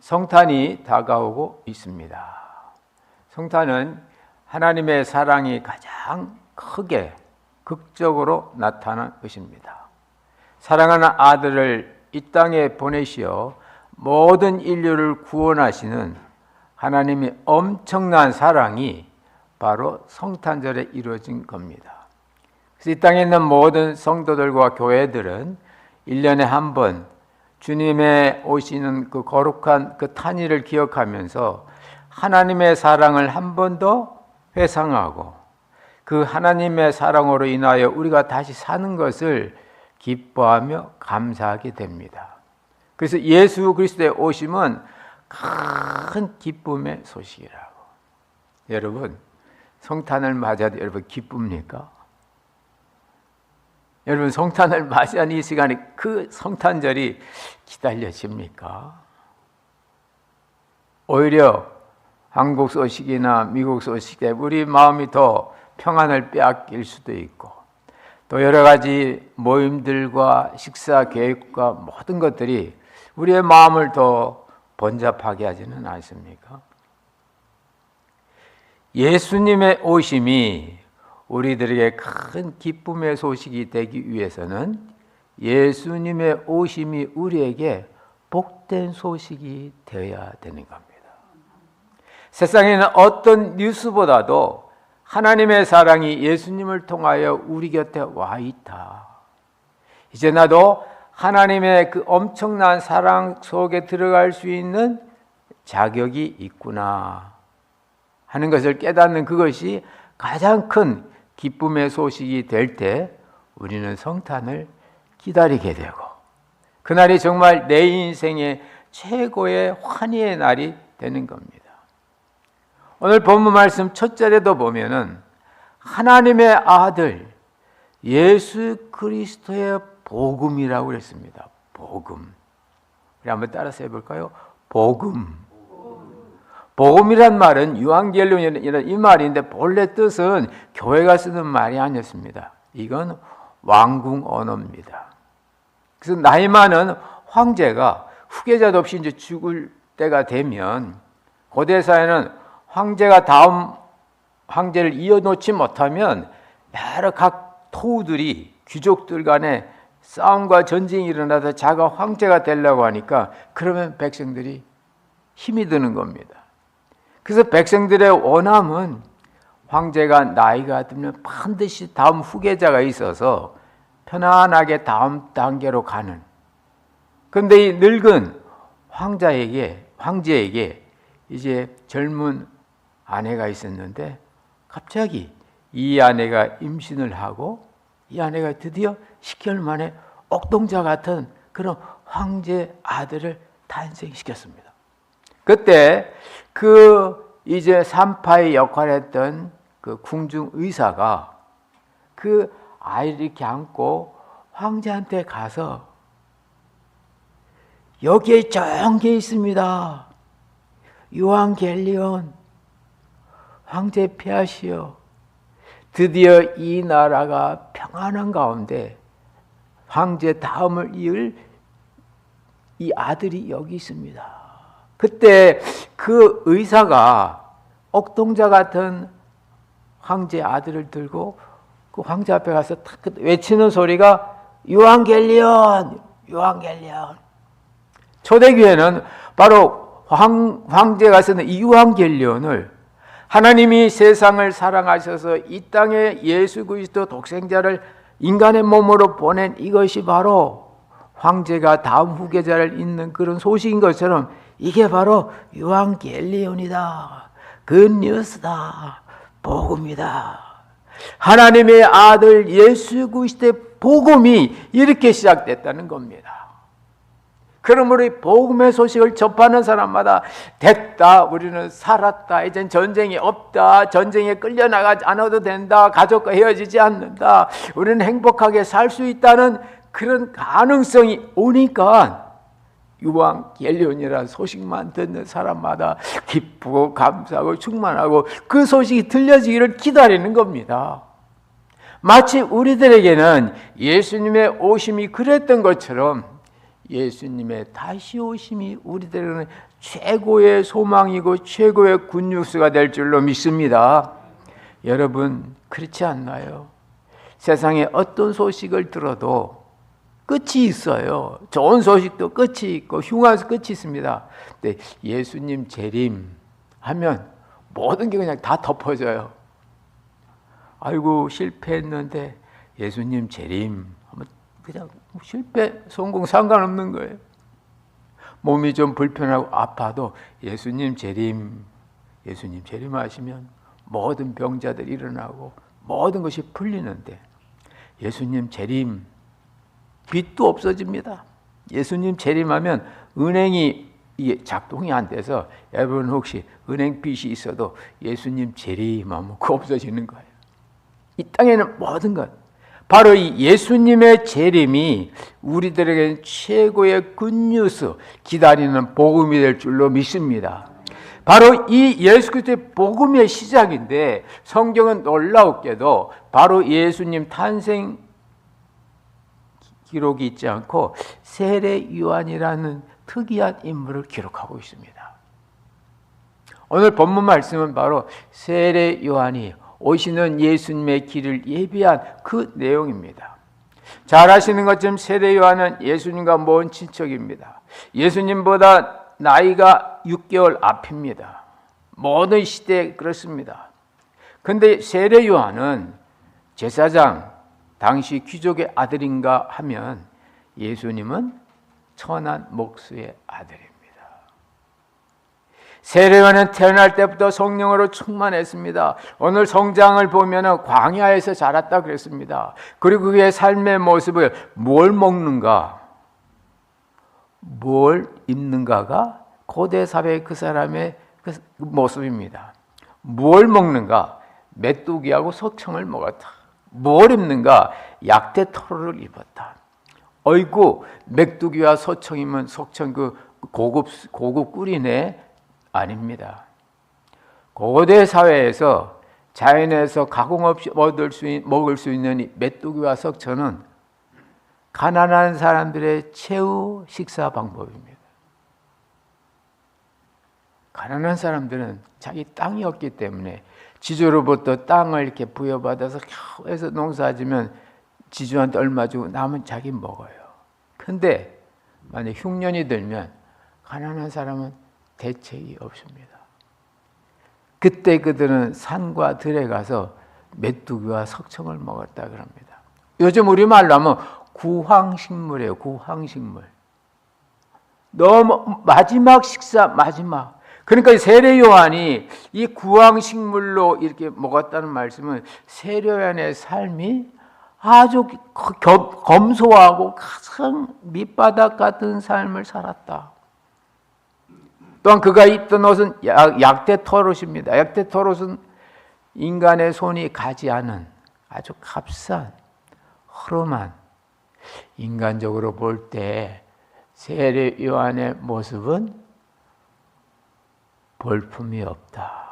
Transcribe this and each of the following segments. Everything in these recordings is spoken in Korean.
성탄이 다가오고 있습니다. 성탄은 하나님의 사랑이 가장 크게 극적으로 나타난 것입니다. 사랑하는 아들을 이 땅에 보내시어 모든 인류를 구원하시는 하나님의 엄청난 사랑이 바로 성탄절에 이루어진 겁니다. 그래서 이 땅에 있는 모든 성도들과 교회들은 1년에 한 번 주님의 오시는 그 거룩한 그 탄일을 기억하면서 하나님의 사랑을 한 번 더 회상하고 그 하나님의 사랑으로 인하여 우리가 다시 사는 것을 기뻐하며 감사하게 됩니다. 그래서 예수 그리스도의 오심은 큰 기쁨의 소식이라고. 여러분, 성탄을 맞아도 여러분 기쁩니까? 여러분, 성탄을 맞이한 이 시간에 그 성탄절이 기다려집니까? 오히려 한국 소식이나 미국 소식에 우리 마음이 더 평안을 빼앗길 수도 있고, 또 여러 가지 모임들과 식사 계획과 모든 것들이 우리의 마음을 더 번잡하게 하지는 않습니까? 예수님의 오심이 우리들에게 큰 기쁨의 소식이 되기 위해서는 예수님의 오심이 우리에게 복된 소식이 되어야 되는 겁니다. 세상에는 어떤 뉴스보다도 하나님의 사랑이 예수님을 통하여 우리 곁에 와 있다. 이제 나도 하나님의 그 엄청난 사랑 속에 들어갈 수 있는 자격이 있구나 하는 것을 깨닫는 그것이 가장 큰 기쁨의 소식이 될 때 우리는 성탄을 기다리게 되고, 그날이 정말 내 인생의 최고의 환희의 날이 되는 겁니다. 오늘 본문 말씀 첫 절에도 보면은 하나님의 아들 예수 그리스도의 복음이라고 그랬습니다. 복음. 우리 한번 따라서 해볼까요? 복음. 복음이란 말은 유한겔리온이라는 이 말인데 본래 뜻은 교회가 쓰는 말이 아니었습니다. 이건 왕궁 언어입니다. 그래서 나이 많은 황제가 후계자도 없이 이제 죽을 때가 되면 고대 사회는 황제가 다음 황제를 이어놓지 못하면 여러 각 토우들이 귀족들 간에 싸움과 전쟁이 일어나서 자가 황제가 되려고 하니까 그러면 백성들이 힘이 드는 겁니다. 그래서 백성들의 원함은 황제가 나이가 들면 반드시 다음 후계자가 있어서 편안하게 다음 단계로 가는. 그런데 이 늙은 황제에게 이제 젊은 아내가 있었는데 갑자기 이 아내가 임신을 하고 이 아내가 드디어 10개월 만에 옥동자 같은 그런 황제 아들을 탄생시켰습니다. 그때 그 이제 산파의 역할을 했던 그 궁중 의사가 그 아이를 이렇게 안고 황제한테 가서 여기에 좋은 게 있습니다. 유한겔리온 황제 폐하시오. 드디어 이 나라가 평안한 가운데 황제 다음을 이을 이 아들이 여기 있습니다. 그때 그 의사가 옥동자 같은 황제 아들을 들고 그 황제 앞에 가서 탁 외치는 소리가 유한겔리온, 유한겔리온. 초대교회는 바로 황제가 쓰는 이 유한겔리온을 하나님이 세상을 사랑하셔서 이 땅에 예수 그리스도 독생자를 인간의 몸으로 보낸 이것이 바로 황제가 다음 후계자를 잇는 그런 소식인 것처럼 이게 바로 유한겔리온이다. 굿뉴스다. 복음이다. 하나님의 아들 예수 그리스도의 복음이 이렇게 시작됐다는 겁니다. 그러므로 이 복음의 소식을 접하는 사람마다 됐다, 우리는 살았다, 이젠 전쟁이 없다, 전쟁에 끌려나가지 않아도 된다, 가족과 헤어지지 않는다, 우리는 행복하게 살 수 있다는 그런 가능성이 오니까 유한겔리온이라는 소식만 듣는 사람마다 기쁘고 감사하고 충만하고 그 소식이 들려지기를 기다리는 겁니다. 마치 우리들에게는 예수님의 오심이 그랬던 것처럼 예수님의 다시 오심이 우리들에게는 최고의 소망이고 최고의 굿뉴스가 될 줄로 믿습니다. 여러분, 그렇지 않나요? 세상에 어떤 소식을 들어도 끝이 있어요. 좋은 소식도 끝이 있고 흉한 끝이 있습니다. 근데 예수님 재림 하면 모든 게 그냥 다 덮어져요. 아이고 실패했는데 예수님 재림 하면 그냥 실패 성공 상관없는 거예요. 몸이 좀 불편하고 아파도 예수님 재림하시면 모든 병자들이 일어나고 모든 것이 풀리는데, 예수님 재림, 빚도 없어집니다. 예수님 재림하면 은행이 이게 작동이 안 돼서 여러분 혹시 은행 빚이 있어도 예수님 재림하면 그거 없어지는 거예요. 이 땅에는 모든 것, 바로 이 예수님의 재림이 우리들에게는 최고의 굿뉴스, 기다리는 복음이 될 줄로 믿습니다. 바로 이 예수 그리스도의 복음의 시작인데, 성경은 놀라웠게도 바로 예수님 탄생 기록이 있지 않고 세례 요한이라는 특이한 인물을 기록하고 있습니다. 오늘 본문 말씀은 바로 세례 요한이 오시는 예수님의 길을 예비한 그 내용입니다. 잘 아시는 것처럼 세례 요한은 예수님과 먼 친척입니다. 예수님보다 나이가 6개월 앞입니다. 모든 시대에 그렇습니다. 그런데 세례 요한은 제사장, 당시 귀족의 아들인가 하면 예수님은 천한 목수의 아들입니다. 세례 요한은 태어날 때부터 성령으로 충만했습니다. 오늘 성장을 보면 광야에서 자랐다 그랬습니다. 그리고 그의 삶의 모습을 뭘 먹는가, 뭘 입는가가 고대 사회의 그 사람의 그 모습입니다. 뭘 먹는가, 메뚜기하고 석청을 먹었다. 뭘 입는가, 약대토로를 입었다. 어이구, 메뚜기와 석청이면 석청 그 고급 꿀이네? 아닙니다. 고대 사회에서 자연에서 가공 없이 먹을 수 있는 이 메뚜기와 석청은 가난한 사람들의 최후 식사 방법입니다. 가난한 사람들은 자기 땅이 없기 때문에 지주로부터 땅을 이렇게 부여받아서 해서 농사지면 지주한테 얼마 주고 남은 자기 먹어요. 근데 만약 흉년이 들면 가난한 사람은 대책이 없습니다. 그때 그들은 산과 들에 가서 메뚜기와 석청을 먹었다 그럽니다. 요즘 우리말로 하면 구황식물이에요. 구황식물. 너무 마지막 식사, 마지막. 그러니까 세례 요한이 이 구황식물로 이렇게 먹었다는 말씀은 세례 요한의 삶이 아주 검소하고 가장 밑바닥 같은 삶을 살았다. 또한 그가 입던 옷은 약대토롯입니다. 약대토롯은 인간의 손이 가지 않은 아주 값싼 허름한, 인간적으로 볼 때 세례 요한의 모습은 볼품이 없다.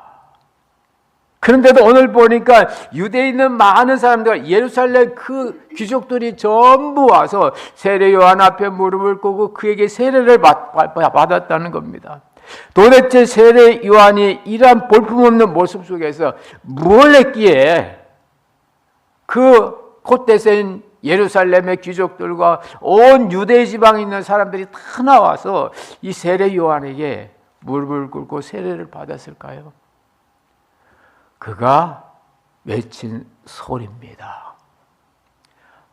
그런데도 오늘 보니까 유대에 있는 많은 사람들, 예루살렘 그 귀족들이 전부 와서 세례 요한 앞에 무릎을 꿇고 그에게 세례를 받았다는 겁니다. 도대체 세례 요한이 이러한 볼품없는 모습 속에서 뭘 했기에 그 콧대서인 예루살렘의 귀족들과 온 유대 지방에 있는 사람들이 다 나와서 이 세례 요한에게 무릎을 꿇고 세례를 받았을까요? 그가 외친 소리입니다.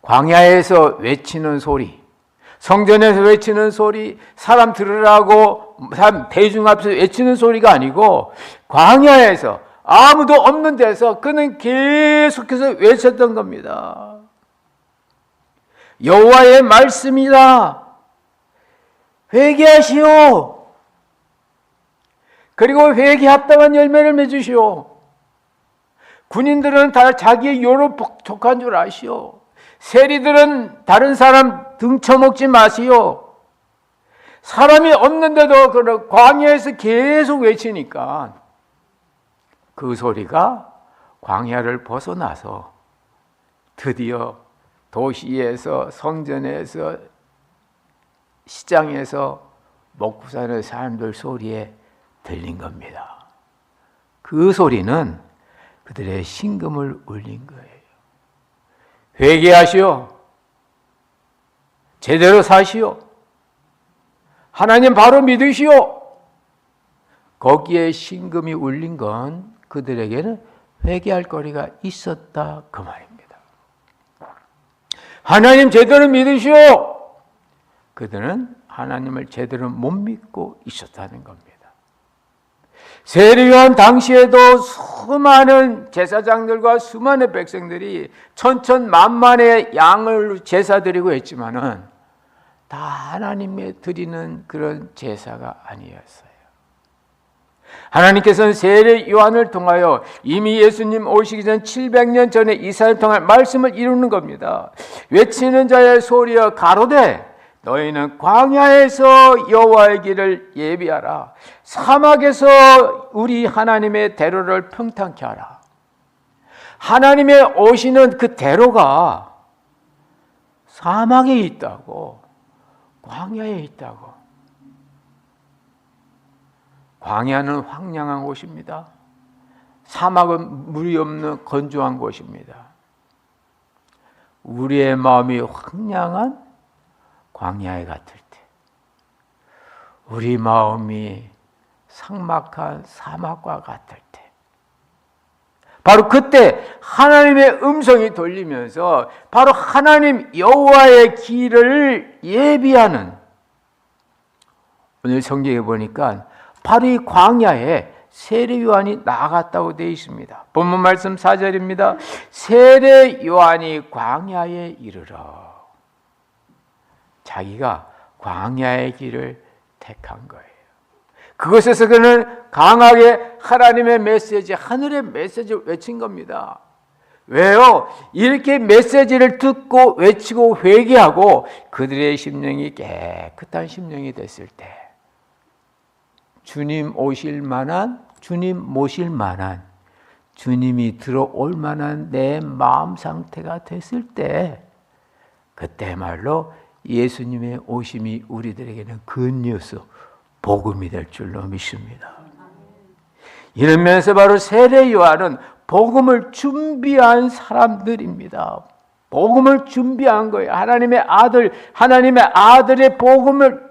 광야에서 외치는 소리, 성전에서 외치는 소리, 사람 들으라고 사람 대중 앞에서 외치는 소리가 아니고 광야에서 아무도 없는 데서 그는 계속해서 외쳤던 겁니다. 여호와의 말씀이다. 회개하시오. 그리고 회개에 합당한 열매를 맺으시오. 군인들은 다 자기의 요로 족한 줄 아시오. 세리들은 다른 사람 등쳐먹지 마시오. 사람이 없는데도 그 광야에서 계속 외치니까 그 소리가 광야를 벗어나서 드디어 도시에서, 성전에서 시장에서 먹고 사는 사람들 소리에 들린 겁니다. 그 소리는 그들의 신금을 울린 거예요. 회개하시오. 제대로 사시오. 하나님 바로 믿으시오. 거기에 신금이 울린 건 그들에게는 회개할 거리가 있었다 그 말입니다. 하나님 제대로 믿으시오. 그들은 하나님을 제대로 못 믿고 있었다는 겁니다. 세례요한 당시에도 수많은 제사장들과 수많은 백성들이 천천만만의 양을 제사 드리고 했지만은 다 하나님에 드리는 그런 제사가 아니었어요. 하나님께서는 세례 요한을 통하여 이미 예수님 오시기 전 700년 전에 이스라엘 통할 말씀을 이루는 겁니다. 외치는 자의 소리여 가로되 너희는 광야에서 여호와의 길을 예비하라. 사막에서 우리 하나님의 대로를 평탄케 하라. 하나님의 오시는 그 대로가 사막에 있다고, 광야에 있다고. 광야는 황량한 곳입니다. 사막은 물이 없는 건조한 곳입니다. 우리의 마음이 황량한 광야에 같을 때, 우리 마음이 삭막한 사막과 같을 때, 바로 그때 하나님의 음성이 들리면서 바로 하나님 여호와의 길을 예비하는, 오늘 성경에 보니까 바로 이 광야에 세례 요한이 나아갔다고 되어 있습니다. 본문 말씀 4절입니다. 세례 요한이 광야에 이르러, 자기가 광야의 길을 택한 거예요. 그곳에서 그는 강하게 하나님의 메시지, 하늘의 메시지를 외친 겁니다. 왜요? 이렇게 메시지를 듣고 외치고 회개하고 그들의 심령이 깨끗한 심령이 됐을 때, 주님 오실 만한, 주님 모실 만한, 주님이 들어올 만한 내 마음 상태가 됐을 때, 그때말로 예수님의 오심이 우리들에게는 굿뉴스, 복음이 될 줄로 믿습니다. 이런 면에서 바로 세례 요한은 복음을 준비한 사람들입니다. 복음을 준비한 거예요. 하나님의 아들, 하나님의 아들의 복음을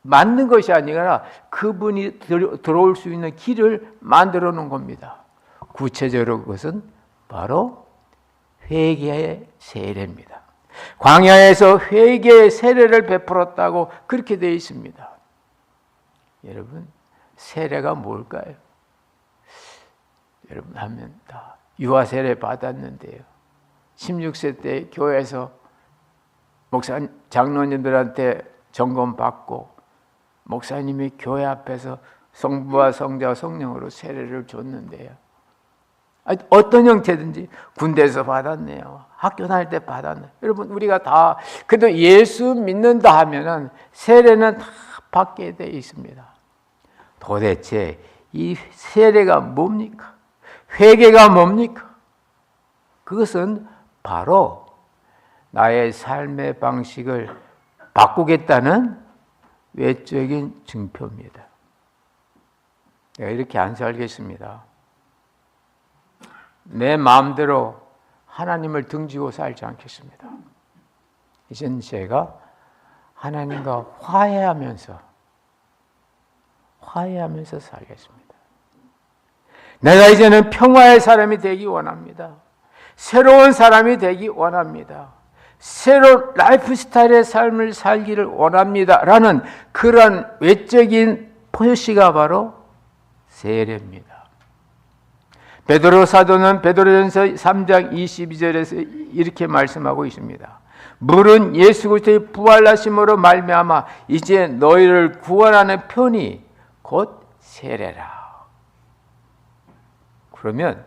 만든 것이 아니라 그분이 들어올 수 있는 길을 만들어 놓은 겁니다. 구체적으로 그것은 바로 회개의 세례입니다. 광야에서 회개의 세례를 베풀었다고 그렇게 되어 있습니다. 여러분, 세례가 뭘까요? 여러분 하면 다 유아 세례 받았는데요. 16세 때 교회에서 목사 장로님들한테 점검 받고 목사님이 교회 앞에서 성부와 성자와 성령으로 세례를 줬는데요. 어떤 형태든지 군대에서 받았네요. 학교 다닐 때 받았네요. 여러분 우리가 다 그래도 예수 믿는다 하면은 세례는 다 받게 돼 있습니다. 도대체 이 세례가 뭡니까? 회개가 뭡니까? 그것은 바로 나의 삶의 방식을 바꾸겠다는 외적인 증표입니다. 내가 이렇게 안 살겠습니다. 내 마음대로 하나님을 등지고 살지 않겠습니다. 이젠 제가 하나님과 화해하면서 살겠습니다. 내가 이제는 평화의 사람이 되기 원합니다. 새로운 사람이 되기 원합니다. 새로운 라이프 스타일의 삶을 살기를 원합니다. 라는 그런 외적인 표시가 바로 세례입니다. 베드로 사도는 베드로전서 3장 22절에서 이렇게 말씀하고 있습니다. 물은 예수 그리스도의 부활하심으로 말미암아 이제 너희를 구원하는 편이 곧 세례라. 그러면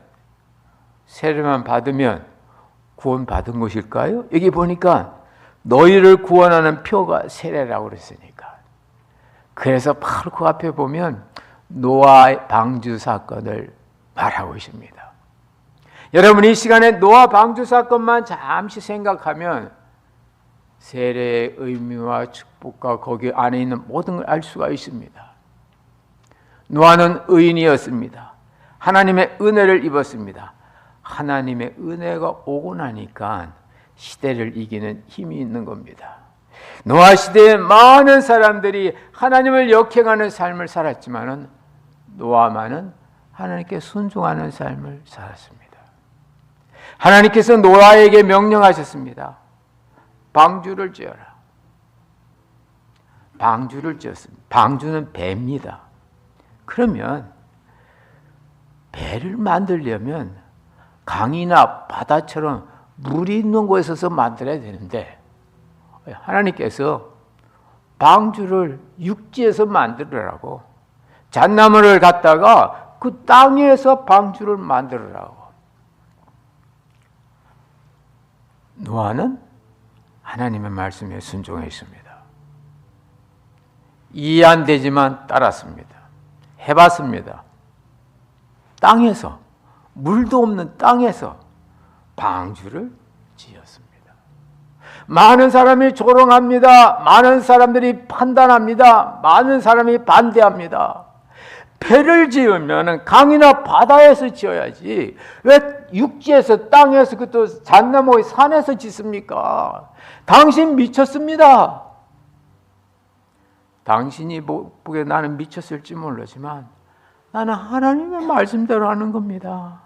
세례만 받으면 구원받은 것일까요? 여기 보니까 너희를 구원하는 표가 세례라고 그랬으니까. 그래서 바로 그 앞에 보면 노아 방주 사건을 말하고 있습니다. 여러분 이 시간에 노아 방주 사건만 잠시 생각하면 세례의 의미와 축복과 거기 안에 있는 모든 걸 알 수가 있습니다. 노아는 의인이었습니다. 하나님의 은혜를 입었습니다. 하나님의 은혜가 오고 나니까 시대를 이기는 힘이 있는 겁니다. 노아 시대에 많은 사람들이 하나님을 역행하는 삶을 살았지만은 노아만은 하나님께 순종하는 삶을 살았습니다. 하나님께서 노아에게 명령하셨습니다. 방주를 지어라. 방주를 지었습니다. 방주는 배입니다. 그러면 배를 만들려면 강이나 바다처럼 물이 있는 곳에서 만들어야 되는데 하나님께서 방주를 육지에서 만들으라고 잣나무를 갖다가 그 땅에서 방주를 만들으라고. 노아는 하나님의 말씀에 순종했습니다. 이해 안 되지만 따랐습니다. 해봤습니다. 땅에서, 물도 없는 땅에서 방주를 지었습니다. 많은 사람이 조롱합니다. 많은 사람들이 판단합니다. 많은 사람이 반대합니다. 배를 지으면 강이나 바다에서 지어야지 왜 육지에서 땅에서 그것도 잣나무의 산에서 짓습니까? 당신 미쳤습니다. 당신이 보기에 나는 미쳤을지 모르지만 나는 하나님의 말씀대로 하는 겁니다.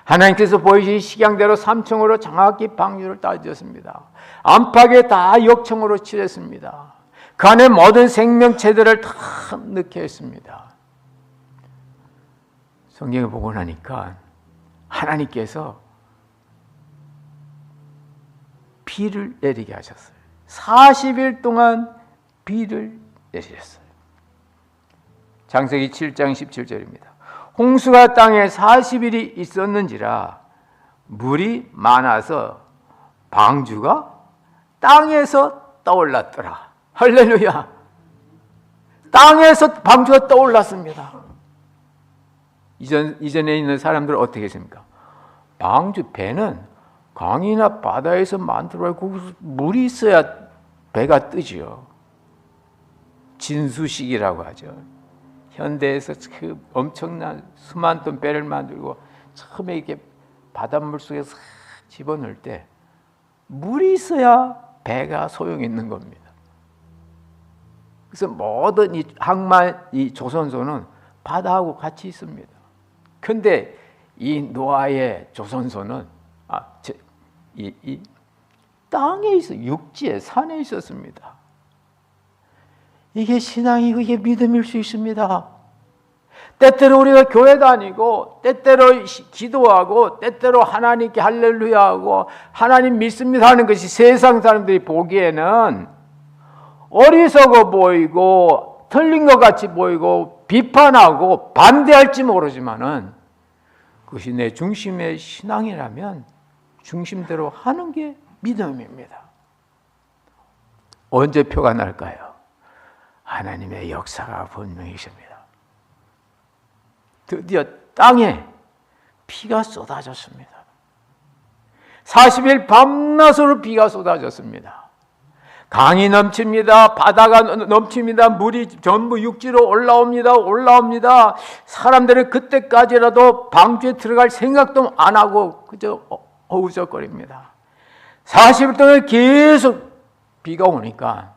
하나님께서 보이신 식양대로 3층으로 정확히 방주를 따졌습니다. 안팎에 다 역청으로 칠했습니다. 그 안에 모든 생명체들을 다 넣게 했습니다. 성경을 보고 나니까 하나님께서 비를 내리게 하셨어요. 40일 동안 비를 내리셨어요. 창세기 7장 17절입니다. 홍수가 땅에 40일이 있었는지라 물이 많아서 방주가 땅에서 떠올랐더라. 할렐루야. 땅에서 방주가 떠올랐습니다. 이전에 있는 사람들은 어떻게 했습니까? 방주, 배는 강이나 바다에서 만들어야 거기서 물이 있어야 배가 뜨지요. 진수식이라고 하죠. 현대에서 그 엄청난 수만 톤 배를 만들고 처음에 이렇게 바닷물 속에서 집어넣을 때 물이 있어야 배가 소용이 있는 겁니다. 그래서 모든 이 항만, 이 조선소는 바다하고 같이 있습니다. 그런데 이 노아의 조선소는 이 땅에 있어, 육지에, 산에 있었습니다. 이게 신앙이고 이게 믿음일 수 있습니다. 때때로 우리가 교회 다니고 때때로 기도하고 때때로 하나님께 할렐루야하고 하나님 믿습니다 하는 것이 세상 사람들이 보기에는 어리석어 보이고 틀린 것 같이 보이고 비판하고 반대할지 모르지만은 그것이 내 중심의 신앙이라면 중심대로 하는 게 믿음입니다. 언제 표가 날까요? 하나님의 역사가 분명히십니다. 드디어 땅에 비가 쏟아졌습니다. 40일 밤낮으로 비가 쏟아졌습니다. 강이 넘칩니다. 바다가 넘칩니다. 물이 전부 육지로 올라옵니다. 사람들은 그때까지라도 방주에 들어갈 생각도 안 하고 그저 어우적거립니다. 40일 동안 계속 비가 오니까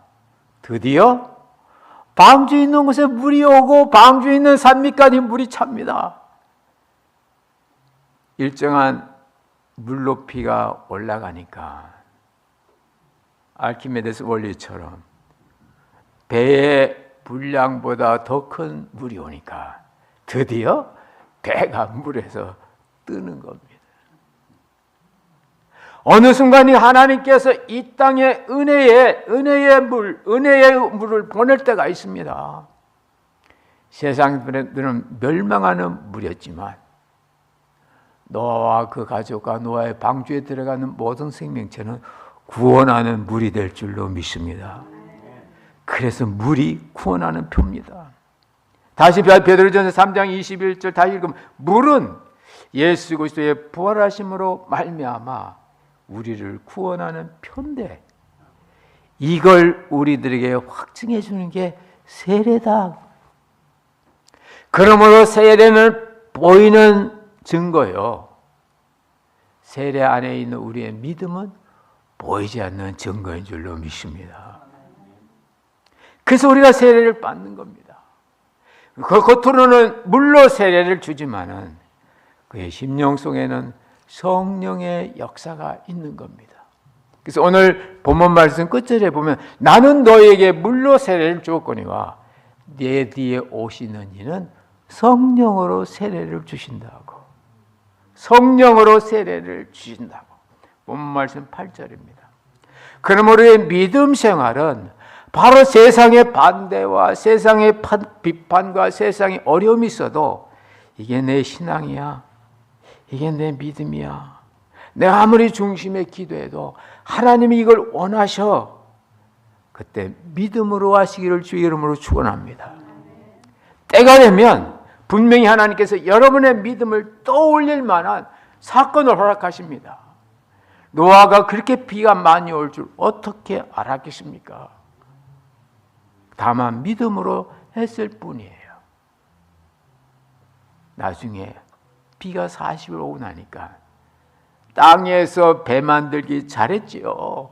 드디어 방주에 있는 곳에 물이 오고 방주에 있는 산 밑까지 물이 찹니다. 일정한 물 높이가 올라가니까 알키메데스 원리처럼 배의 분량보다 더 큰 물이 오니까 드디어 배가 물에서 뜨는 겁니다. 어느 순간이 하나님께서 이 땅에 은혜의 물을 보낼 때가 있습니다. 세상들은 멸망하는 물이었지만 노아와 그 가족과 노아의 방주에 들어가는 모든 생명체는 구원하는 물이 될 줄로 믿습니다. 그래서 물이 구원하는 표입니다. 다시 베드로전서 3장 21절 다시 읽으면 물은 예수 그리스도의 부활하심으로 말미암아 우리를 구원하는 표인데 이걸 우리들에게 확증해 주는 게 세례다. 그러므로 세례는 보이는 증거요. 세례 안에 있는 우리의 믿음은 보이지 않는 증거인 줄로 믿습니다. 그래서 우리가 세례를 받는 겁니다. 그 겉으로는 물로 세례를 주지만은 그의 심령 속에는 성령의 역사가 있는 겁니다. 그래서 오늘 본문 말씀 끝절에 보면 나는 너에게 물로 세례를 주었거니와 내 뒤에 오시는 이는 성령으로 세례를 주신다고. 성령으로 세례를 주신다고. 본문 말씀 8절입니다. 그러므로 우리의 믿음 생활은 바로 세상의 반대와 세상의 비판과 세상의 어려움이 있어도 이게 내 신앙이야. 이게 내 믿음이야. 내가 아무리 중심에 기도해도 하나님이 이걸 원하셔. 그때 믿음으로 하시기를 주의 이름으로 축원합니다. 때가 되면 분명히 하나님께서 여러분의 믿음을 떠올릴 만한 사건을 허락하십니다. 노아가 그렇게 비가 많이 올 줄 어떻게 알았겠습니까? 다만 믿음으로 했을 뿐이에요. 나중에 비가 40일 오고 나니까 땅에서 배 만들기 잘했지요.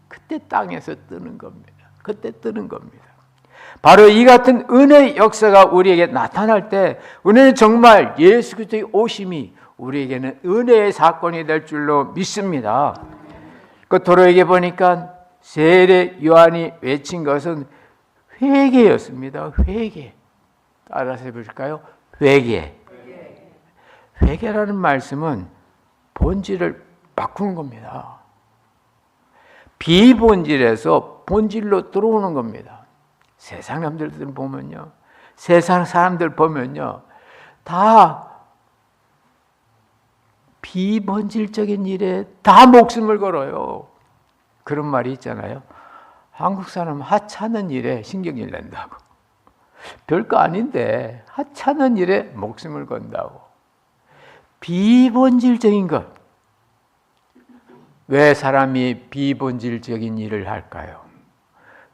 그때 땅에서 뜨는 겁니다. 그때 뜨는 겁니다. 바로 이 같은 은혜의 역사가 우리에게 나타날 때 은혜는 정말 예수 그리스도의 오심이 우리에게는 은혜의 사건이 될 줄로 믿습니다. 그 도로에게 보니까 세례 요한이 외친 것은 회개였습니다. 회개. 따라서 해볼까요? 회개. 회개라는 말씀은 본질을 바꾸는 겁니다. 비본질에서 본질로 들어오는 겁니다. 세상 사람들 보면요. 세상 사람들 보면요. 다 비본질적인 일에 다 목숨을 걸어요. 그런 말이 있잖아요. 한국 사람은 하찮은 일에 신경질 낸다고. 별거 아닌데 하찮은 일에 목숨을 건다고. 비본질적인 것. 왜 사람이 비본질적인 일을 할까요?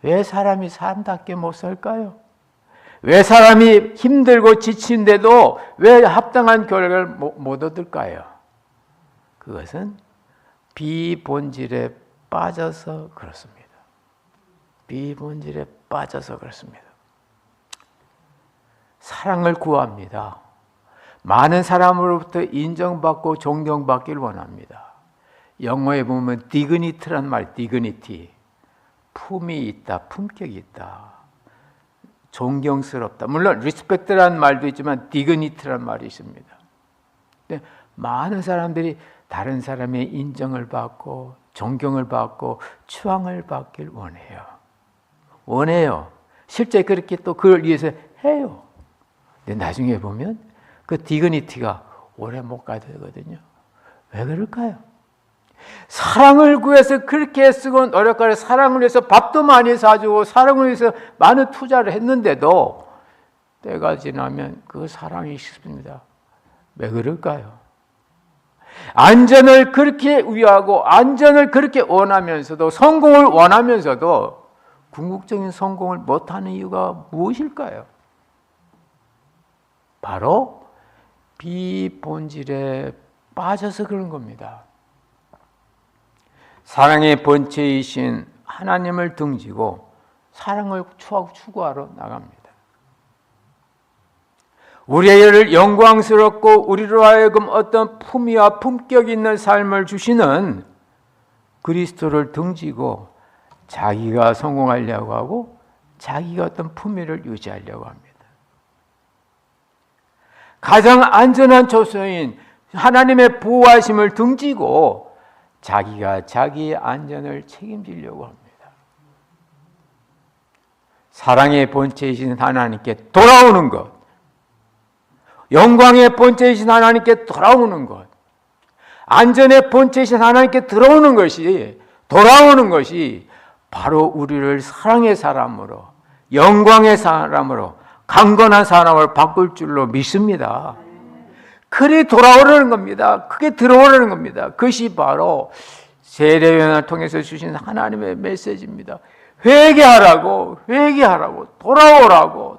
왜 사람이 사람답게 못 살까요? 왜 사람이 힘들고 지친데도 왜 합당한 결과를 못 얻을까요? 그것은 비본질에 빠져서 그렇습니다. 비본질에 빠져서 그렇습니다. 사랑을 구합니다. 많은 사람으로부터 인정받고 존경받기를 원합니다. 영어에 보면 dignity란 말, dignity. 품이 있다, 품격이 있다. 존경스럽다. 물론 respect란 말도 있지만 dignity란 말이 있습니다. 근데 많은 사람들이 다른 사람의 인정을 받고 존경을 받고 추앙을 받길 원해요. 원해요. 실제 그렇게 또 그걸 위해서 해요. 근데 나중에 보면 그 디그니티가 오래 못 가야 되거든요. 왜 그럴까요? 사랑을 구해서 그렇게 쓰고 노력하려 사랑을 위해서 밥도 많이 사주고 사랑을 위해서 많은 투자를 했는데도 때가 지나면 그 사랑이 식습니다. 왜 그럴까요? 안전을 그렇게 위하고 안전을 그렇게 원하면서도 성공을 원하면서도 궁극적인 성공을 못하는 이유가 무엇일까요? 바로 비본질에 빠져서 그런 겁니다. 사랑의 본체이신 하나님을 등지고 사랑을 추구하러 나갑니다. 우리를 영광스럽고 우리로 하여금 어떤 품위와 품격 있는 삶을 주시는 그리스도를 등지고 자기가 성공하려고 하고 자기가 어떤 품위를 유지하려고 합니다. 가장 안전한 처소인 하나님의 보호하심을 등지고 자기가 자기의 안전을 책임지려고 합니다. 사랑의 본체이신 하나님께 돌아오는 것, 영광의 본체이신 하나님께 돌아오는 것, 안전의 본체이신 하나님께 돌아오는 것이 바로 우리를 사랑의 사람으로, 영광의 사람으로, 강건한 사람을 바꿀 줄로 믿습니다. 그리 돌아오려는 겁니다. 그게 들어오려는 겁니다. 그것이 바로 세례요한을 통해서 주신 하나님의 메시지입니다. 회개하라고,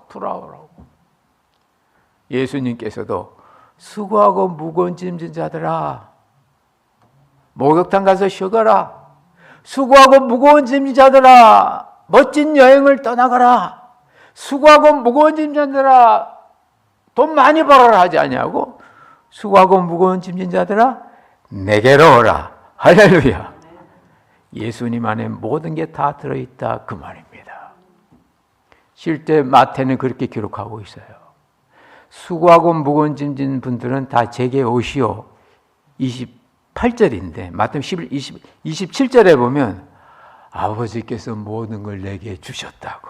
돌아오라고. 예수님께서도 수고하고 무거운 짐진 자들아, 목욕탕 가서 쉬어가라. 수고하고 무거운 짐진 자들아, 멋진 여행을 떠나가라. 수고하고 무거운 짐진 자들아, 돈 많이 벌어라 하지 아니하고, 수고하고 무거운 짐진 자들아, 내게로 오라. 할렐루야. 예수님 안에 모든 게 다 들어있다 그 말입니다. 실제 마태는 그렇게 기록하고 있어요. 수고하고 무거운 짐진 분들은 다 제게 오시오. 28절인데 마태 27절에 보면 아버지께서 모든 걸 내게 주셨다고.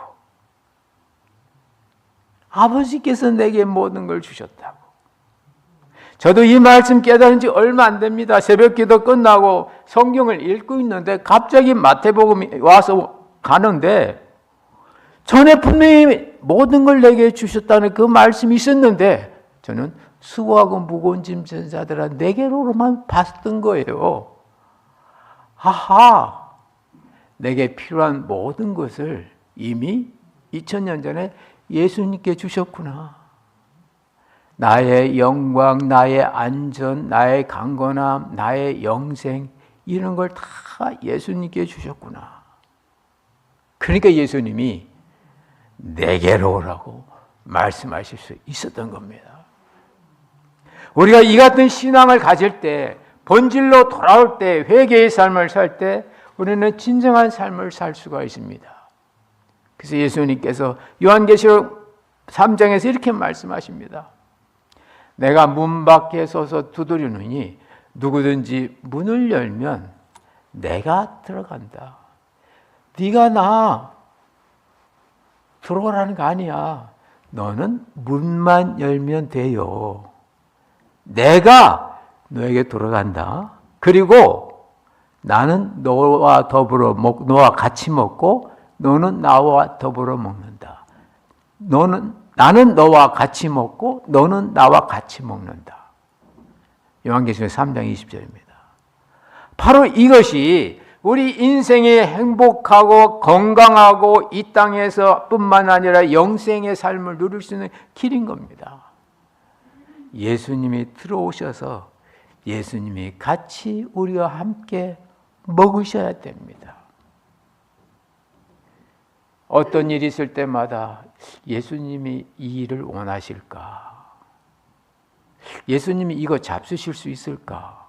아버지께서 내게 모든 걸 주셨다고. 저도 이 말씀 깨달은 지 얼마 안 됩니다. 새벽 기도 끝나고 성경을 읽고 있는데 갑자기 마태복음이 와서 가는데 전에 분명히 모든 걸 내게 주셨다는 그 말씀이 있었는데 저는 수고하고 무거운 짐진 자들아 내게로만 봤던 거예요. 하하, 내게 필요한 모든 것을 이미 2000년 전에 예수님께 주셨구나. 나의 영광, 나의 안전, 나의 강건함, 나의 영생 이런 걸 다 예수님께 주셨구나. 그러니까 예수님이 내게로 오라고 말씀하실 수 있었던 겁니다. 우리가 이 같은 신앙을 가질 때, 본질로 돌아올 때, 회개의 삶을 살 때 우리는 진정한 삶을 살 수가 있습니다. 그래서 예수님께서 요한계시록 3장에서 이렇게 말씀하십니다. 내가 문 밖에 서서 두드리느니 누구든지 문을 열면 내가 들어간다. 네가 나 들어오라는 거 아니야. 너는 문만 열면 돼요. 내가 너에게 들어간다. 그리고 나는 너와 더불어 너와 같이 먹고 너는 나와 더불어 먹는다. 나는 너와 같이 먹고 너는 나와 같이 먹는다. 요한계시록 3장 20절입니다. 바로 이것이 우리 인생의 행복하고 건강하고 이 땅에서 뿐만 아니라 영생의 삶을 누릴 수 있는 길인 겁니다. 예수님이 들어오셔서 예수님이 같이 우리와 함께 먹으셔야 됩니다. 어떤 일이 있을 때마다 예수님이 이 일을 원하실까? 예수님이 이거 잡수실 수 있을까?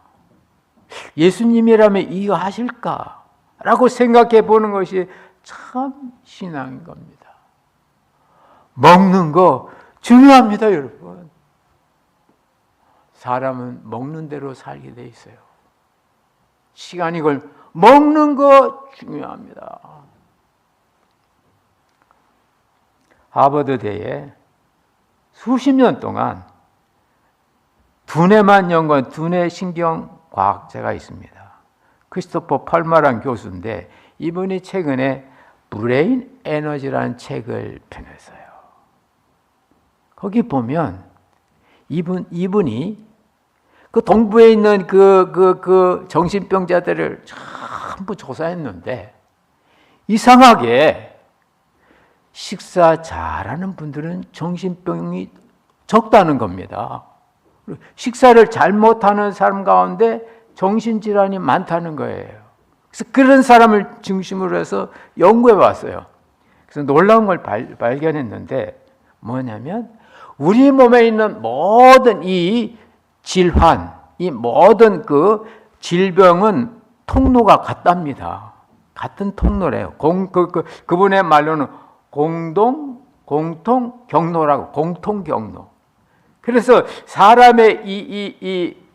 예수님이라면 이거 하실까? 라고 생각해 보는 것이 참 신앙인 겁니다. 먹는 거 중요합니다, 여러분. 사람은 먹는 대로 살게 돼 있어요. 시간이 먹는 거 중요합니다. 하버드대에 수십 년 동안 두뇌만 연구한 두뇌 신경과학자가 있습니다. 크리스토퍼 팔마란 교수인데 이분이 최근에 브레인 에너지라는 책을 펴냈어요. 거기 보면 이분이 그 동부에 있는 그 정신병자들을 전부 조사했는데 이상하게 식사 잘하는 분들은 정신병이 적다는 겁니다. 식사를 잘못하는 사람 가운데 정신질환이 많다는 거예요. 그래서 그런 사람을 중심으로 해서 연구해 봤어요. 그래서 놀라운 걸 발견했는데 뭐냐면 우리 몸에 있는 모든 이 질환, 이 모든 그 질병은 통로가 같답니다. 같은 통로래요. 그분의 말로는 공통 경로라고, 공통 경로. 그래서 사람의 이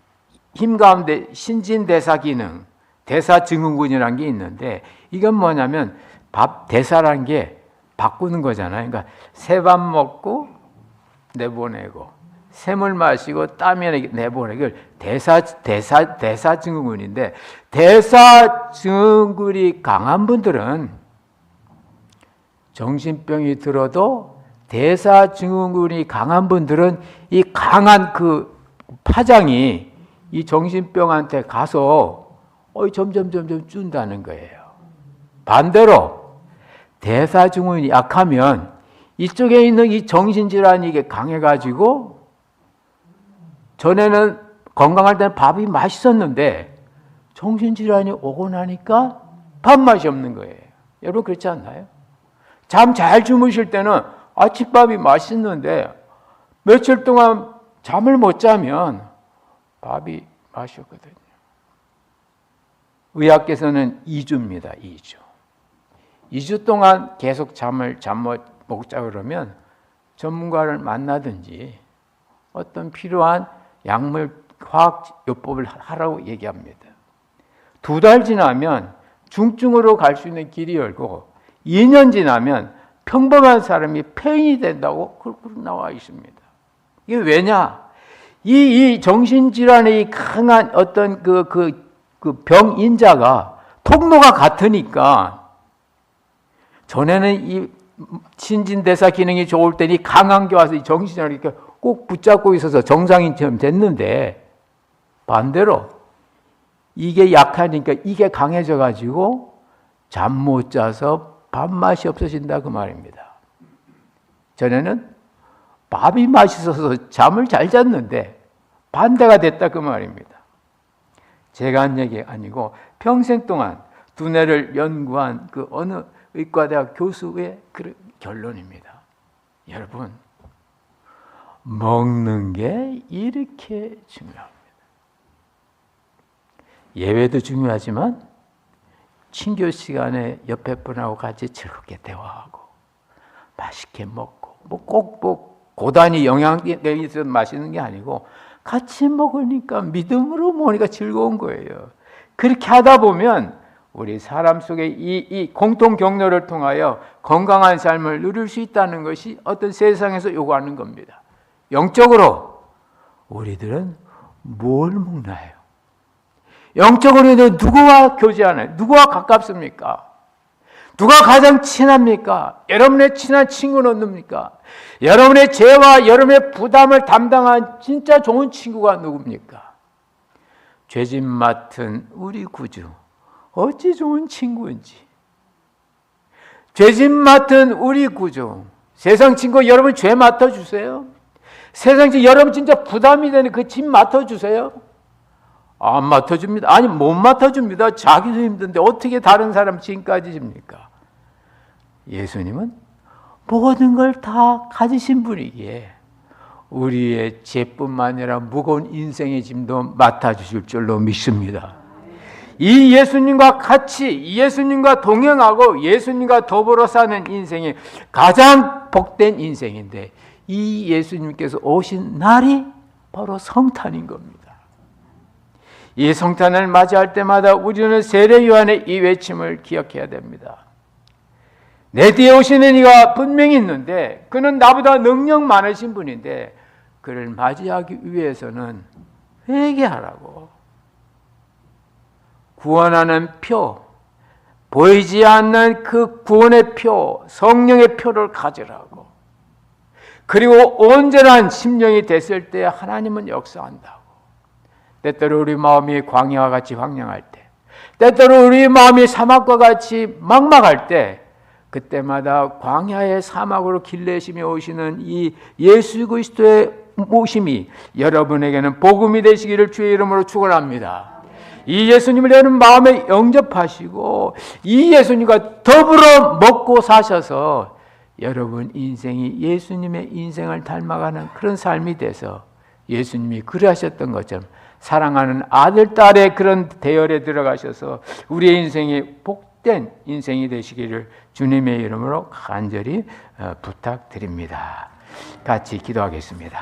힘 가운데 신진대사 기능, 대사증후군이라는 게 있는데 이건 뭐냐면 대사라는 게 바꾸는 거잖아요. 그러니까 새 밥 먹고 내보내고 샘물 마시고 땀이 내보내고 대사증후군인데 대사증후군이 강한 분들은 정신병이 들어도 대사증후군이 강한 분들은 이 강한 그 파장이 이 정신병한테 가서 점점 준다는 거예요. 반대로 대사증후군이 약하면 이쪽에 있는 이 정신질환이 이게 강해가지고 전에는 건강할 때는 밥이 맛있었는데 정신질환이 오고 나니까 밥맛이 없는 거예요. 여러분 그렇지 않나요? 잠 잘 주무실 때는 아침밥이 맛있는데 며칠 동안 잠을 못 자면 밥이 맛이 없거든요. 의학계에서는 2주입니다. 2주. 2주 동안 계속 잠 못 자 그러면 전문가를 만나든지 어떤 필요한 약물 화학요법을 하라고 얘기합니다. 2달 지나면 중증으로 갈 수 있는 길이 열고 2년 지나면 평범한 사람이 폐인이 된다고 그렇게 나와 있습니다. 이게 왜냐? 이 정신질환의 강한 어떤 그 병인자가 통로가 같으니까 전에는 이 신진대사 기능이 좋을 때니 강한 게 와서 이 정신질환을 이렇게 꼭 붙잡고 있어서 정상인처럼 됐는데 반대로 이게 약하니까 이게 강해져 가지고 잠 못 자서 밥맛이 없어진다 그 말입니다. 전에는 밥이 맛있어서 잠을 잘 잤는데 반대가 됐다 그 말입니다. 제가 한 얘기 아니고 평생 동안 두뇌를 연구한 그 어느 의과대학 교수의 그 결론입니다. 여러분, 먹는 게 이렇게 중요합니다. 예외도 중요하지만 친교 시간에 옆에 분하고 같이 즐겁게 대화하고 맛있게 먹고 꼭 고단히 영양이 있어서 맛있는 게 아니고 같이 먹으니까 믿음으로 먹으니까 즐거운 거예요. 그렇게 하다 보면 우리 사람 속에 이 공통 경로를 통하여 건강한 삶을 누릴 수 있다는 것이 어떤 세상에서 요구하는 겁니다. 영적으로 우리들은 뭘 먹나요? 영적으로 누구와 교제하나요? 누구와 가깝습니까? 누가 가장 친합니까? 여러분의 친한 친구는 누굽니까? 여러분의 죄와 여러분의 부담을 담당한 진짜 좋은 친구가 누굽니까? 죄짐 맡은 우리 구주 어찌 좋은 친구인지. 죄짐 맡은 우리 구주. 세상 친구 여러분 죄 맡아주세요. 세상 친구 여러분 진짜 부담이 되는 그 짐 맡아주세요. 안 맡아줍니다. 아니 못 맡아줍니다. 자기도 힘든데 어떻게 다른 사람 짐까지 집니까? 예수님은 모든 걸 다 가지신 분이기에 우리의 죄뿐만 아니라 무거운 인생의 짐도 맡아주실 줄로 믿습니다. 이 예수님과 같이 예수님과 동행하고 예수님과 더불어 사는 인생이 가장 복된 인생인데 이 예수님께서 오신 날이 바로 성탄인 겁니다. 이 성탄을 맞이할 때마다 우리는 세례 요한의 이 외침을 기억해야 됩니다. 내 뒤에 오시는 이가 분명히 있는데 그는 나보다 능력 많으신 분인데 그를 맞이하기 위해서는 회개하라고. 구원하는 표, 보이지 않는 그 구원의 표, 성령의 표를 가지라고. 그리고 온전한 심령이 됐을 때 하나님은 역사한다고. 때때로 우리 마음이 광야와 같이 황량할 때, 때때로 우리 마음이 사막과 같이 막막할 때, 그때마다 광야의 사막으로 길 내시며 오시는 이 예수 그리스도의 오심이 여러분에게는 복음이 되시기를 주의 이름으로 축원합니다. 이 예수님을 여러분 마음에 영접하시고 이 예수님과 더불어 먹고 사셔서 여러분 인생이 예수님의 인생을 닮아가는 그런 삶이 돼서 예수님이 그러하셨던 것처럼 사랑하는 아들, 딸의 그런 대열에 들어가셔서 우리의 인생이 복된 인생이 되시기를 주님의 이름으로 간절히 부탁드립니다. 같이 기도하겠습니다.